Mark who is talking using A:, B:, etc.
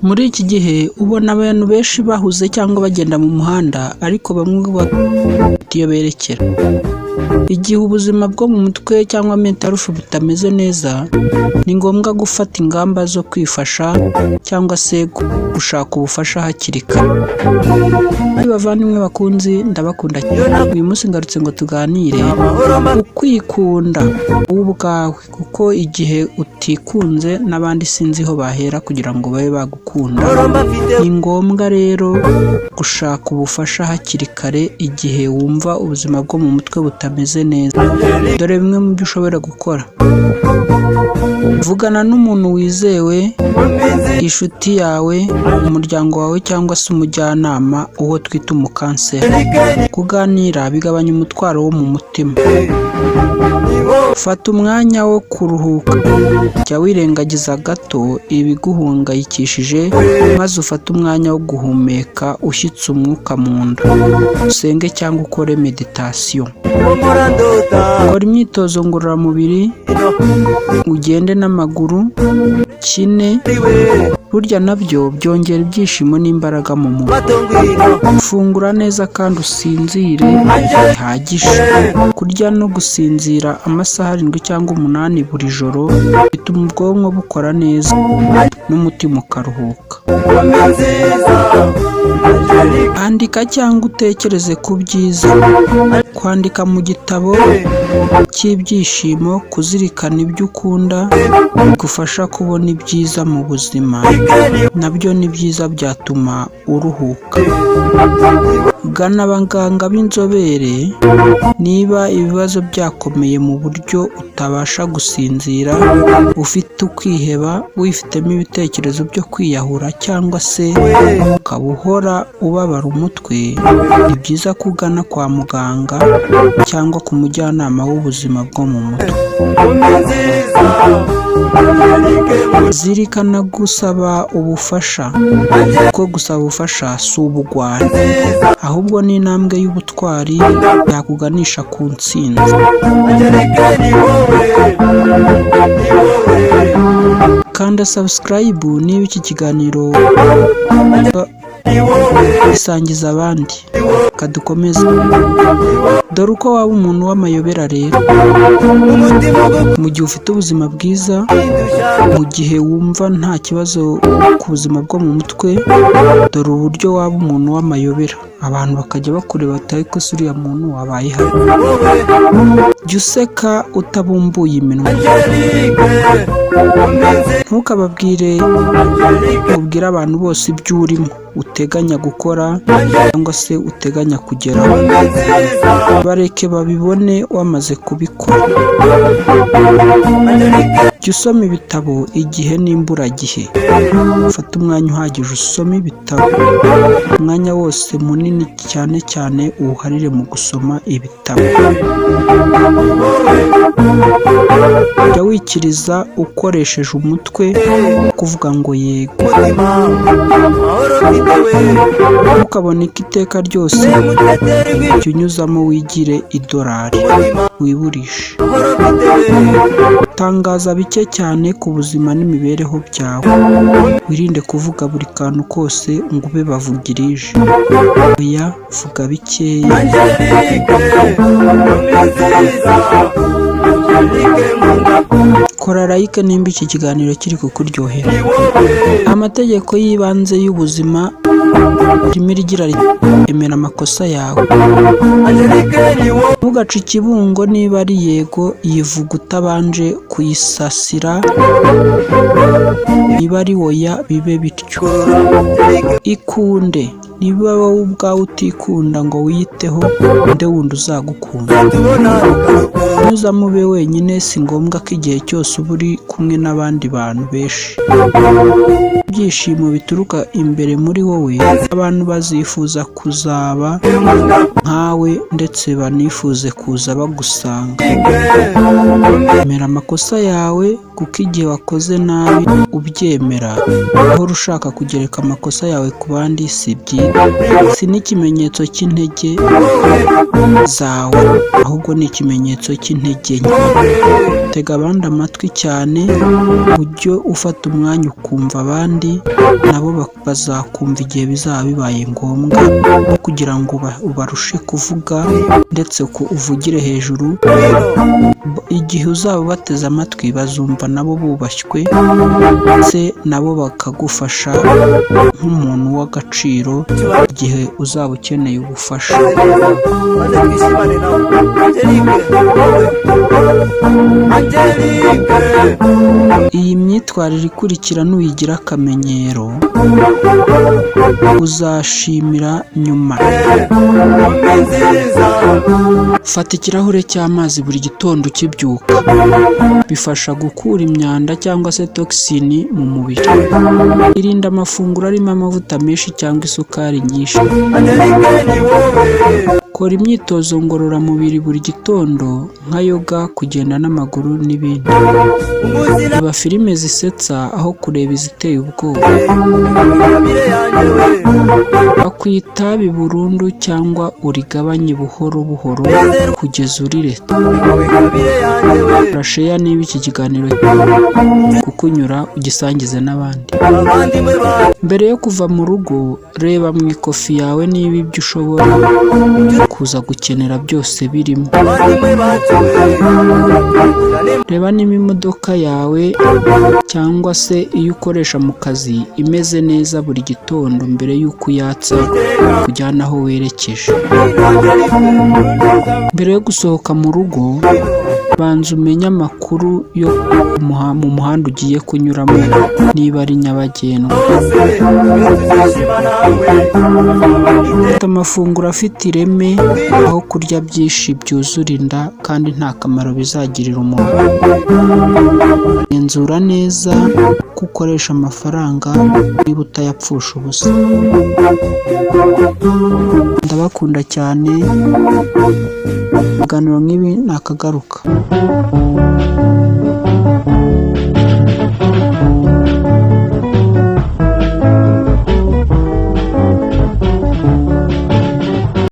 A: Muri iki gihe ubona abantu benshi bahuze cyangwa bagenda mu muhanda ariko bamwe bafite iyo berekera. Igihe ubuzima bwo mu mutwe cyangwa mental health butameze neza, ni ngombwa gufata ingamba zo kwifasha cyangwa se gushaka ubufasha hakiri kare. Bavandimwe bakunzi, ndabakunda cyane. Uyu munsi ngarutse ngo tuganire ukwikunda ubwawe, kuko igihe utikunze n'abandi sinzi ho bahera kugira ngo babe bagukunda. Ni ngombwa rero gushaka ubufasha hakiri kare igihe wumva ubuzima bwo mu mutwe butameze neza. Dore bimwe mu byo ushobora gukora: vugana n'umuntu wizewe, inshuti yawe, umuryango wawe cyangwa se umujyanama, uwo twita umukanseri. Kuganira bigabanya umutwaro wo mu mutima. Fata umwanya wo kuruhuka, jya wirengagiza gato ibiguhangayikishije, maze ufate umwanya wo guhumeka ushyitse umwuka mu nda. Usenge cyangwa ukore meditation. Kora imyitozo ngororamubiri, ugende n'amaguru, ukine. Burya nabyo byongera ibyishimo n'imbaraga mu mubiri. Fungura neza kandi usinzire bihagije. Kurya no gusinzira amasaha 7 cyangwa 8 buri joro bituma ubwonko bukora neza n'umutima ukaruhuka. Andika cyangwa utekereze ku byiza. Kwandika mu gitabo cy'ibyishimo, kuzirikana ibyo ukunda bigufasha kubona ibyiza mu buzima, nabyo ni byiza, byatuma uruhuka. Gana abaganga b'inzobere niba ibibazo byakomeye mu buryo utabasha gusinzira, ufite ukwiheba, wifitemo ibitekerezo byo kwiyahura cyangwa se ukaba uhora ubabara umutwe, ni byiza kugana kwa muganga cyangwa ku mujyanama w'ubuzima bwo mu mutwe. Zirikana gusaba ubufasha, kuko gusaba ubufasha si ubugwari, ahubwo ni intambwe y'ubutwari yakuganisha ku ntsinzi. Kanda subscribe niba iki kiganiro isangiza abandi, kadukomeze. Dore uko waba umuntu w'amayobera rero. Mu gihe ufite ubuzima bwiza, mu gihe wumva nta kibazo ku buzima bwo mu mutwe, dore uburyo waba umuntu w'amayobera. Abantu bakajya bakureba bati ko suriya muntu wabaye hano. Jya useka utabumbuye iminwa. Ntukababwire ubwire abantu bose ibyo urimo uteganya gukora cyangwa se uteganya kugeraho. Bareke babibone wamaze kubikora. Jya usoma ibitabo igihe n'imburagihe. Fata umwanya uhagije usome ibitabo. Umwanya wose munini cyane cyane uwuharire mu gusoma ibitabo. Jya wikiriza ukoresheje umutwe, kuvuga ngo yego. Ntukaboneke iteka ryose, jya unyuzamo wigire idolari, wiburishe. Tangaza bike cyane ku buzima n'imibereho byawe. Wirinde kuvuga buri kantu kose ngo ube bavugirije. Oya, vuga bikeya. Kora like nimba iki kiganiro kiri kukuryohera. Amategeko y'ibanze y'ubuzima rimwe rigira riti: emera amakosa yawe. Ntugace ikibungo niba ari yego, yivuga utabanje kuyisasira. Niba ari oya, bibe bityo. Ikunde. Niba wowe ubwawe utikunda ngo wiyiteho, nde wundi uzagukunda? Ntuzamube wenyine, si ngombwa ko igihe cyose uba uri kumwe n'abandi bantu benshi. Ibyishimo bituruka imbere muri wowe, abantu bazifuza kuzaba nkawe ndetse banifuze kuza bagusanga. Emera amakosa yawe, kuko igihe wakoze nabi ubyemera, uhora ushaka kugereka amakosa yawe ku bandi si byiza. si n'ikimenyetso cy'intege zawe, ahubwo ni ikimenyetso cy'intege nke. Tega abandi amatwi cyane, ujye ufata umwanya ukumva abandi, nabo bazakumva igihe bizaba bibaye ngombwa, kugira ngo ubarushe kuvuga ndetse ko uvugire hejuru. Igihe uzaba ubateze amatwi bazumva nabo bubashywe, ndetse nabo bakagufasha nk'umuntu w'agaciro igihe uzaba ukeneye ubufasha. Iyi myitwarire ikurikira nuyigira akamenyero, uzashimira nyuma. Fata ikirahure cy'amazi buri gitondo ukibyuka. Bifasha gukura imyanda cyangwa se toxine mu mubiri. Irinda amafunguro arimo amavuta menshi cyangwa isukari nyinshi. Kora imyitozo ngororamubiri buri gitondo nka yoga, kugenda n'amaguru n'ibindi. Reba filime zisetsa aho kureba iziteye ubwoba. Bakwiye itabi burundu cyangwa urigabanye buhoro buhoro kugeza urireka. Rasheya niba iki kiganiro kukunyura ugisangize n'abandi. Mbere yo kuva mu rugo, reba mu ikofi yawe niba ibyo ushobora kuza gukenera byose birimo. Reba niba imodoka yawe cyangwa se iyo ukoresha mu kazi imeze neza buri gitondo mbere y'uko uyatsa kujyana aho werekeje. Mbere yo gusohoka mu rugo, banza umenye amakuru yo mu muhanda ugiye kunyuramo niba ari nyabagendwa. Fata amafunguro afite ireme aho kurya byinshi byuzura inda kandi nta kamaro bizagirira umuntu. Genzura neza ko ukoresha amafaranga niba utayapfusha ubusa. Ndabakunda cyane. Ibiganiro nk'ibi nakagaruka.